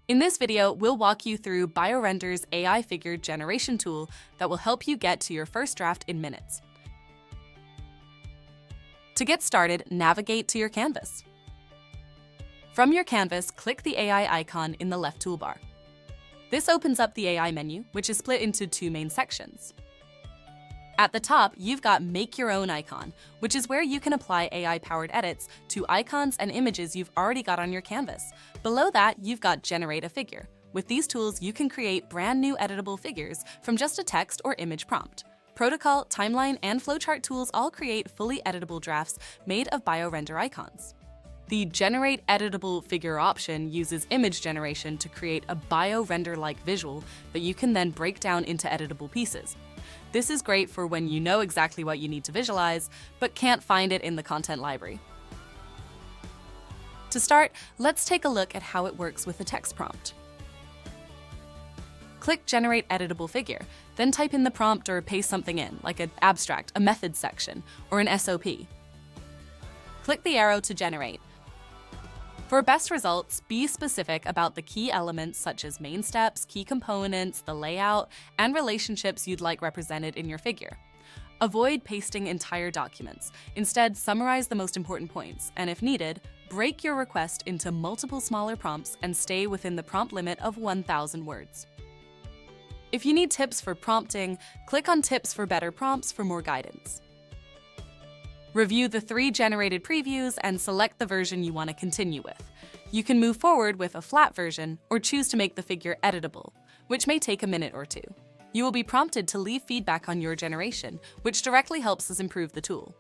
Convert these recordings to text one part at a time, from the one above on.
In this video, we'll walk you through BioRender's AI figure generation tool that will help you get to your first draft in minutes. To get started, navigate to your canvas. From your canvas, click the AI icon in the left toolbar. This opens up the AI menu, which is split into two main sections. At the top, you've got Make Your Own icon, which is where you can apply AI-powered edits to icons and images you've already got on your canvas. Below that, you've got Generate a Figure. With these tools, you can create brand new editable figures from just a text or image prompt. Protocol, Timeline, and Flowchart tools all create fully editable drafts made of BioRender icons. The Generate Editable Figure option uses image generation to create a BioRender-like visual that you can then break down into editable pieces. This is great for when you know exactly what you need to visualize, but can't find it in the content library. To start, let's take a look at how it works with a text prompt. Click Generate Editable Figure, then type in the prompt or paste something in, like an abstract, a method section, or an SOP. Click the arrow to generate. For best results, be specific about the key elements such as main steps, key components, the layout, and relationships you'd like represented in your figure. Avoid pasting entire documents. Instead, summarize the most important points, and if needed, break your request into multiple smaller prompts and stay within the prompt limit of 1,000 words. If you need tips for prompting, click on Tips for Better Prompts for more guidance. Review the 3 generated previews and select the version you want to continue with. You can move forward with a flat version or choose to make the figure editable, which may take a minute or two. You will be prompted to leave feedback on your generation, which directly helps us improve the tool.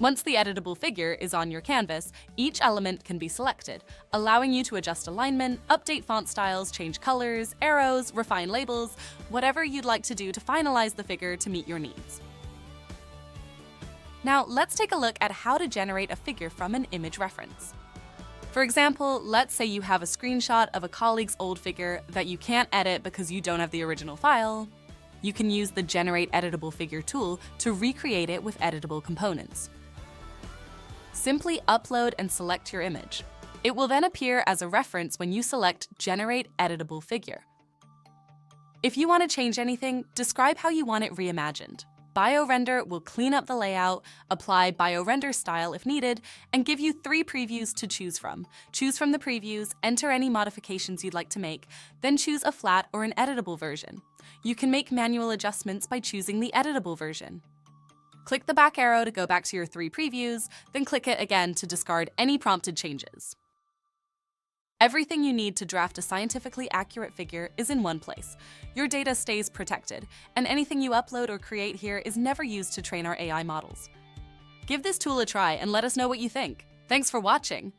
Once the editable figure is on your canvas, each element can be selected, allowing you to adjust alignment, update font styles, change colors, arrows, refine labels, whatever you'd like to do to finalize the figure to meet your needs. Now, let's take a look at how to generate a figure from an image reference. For example, let's say you have a screenshot of a colleague's old figure that you can't edit because you don't have the original file. You can use the Generate Editable Figure tool to recreate it with editable components. Simply upload and select your image. It will then appear as a reference when you select Generate Editable Figure. If you want to change anything, describe how you want it reimagined. BioRender will clean up the layout, apply BioRender style if needed, and give you 3 previews to choose from. Choose from the previews, enter any modifications you'd like to make, then choose a flat or an editable version. You can make manual adjustments by choosing the editable version. Click the back arrow to go back to your 3 previews, then click it again to discard any prompted changes. Everything you need to draft a scientifically accurate figure is in one place. Your data stays protected, and anything you upload or create here is never used to train our AI models. Give this tool a try and let us know what you think. Thanks for watching.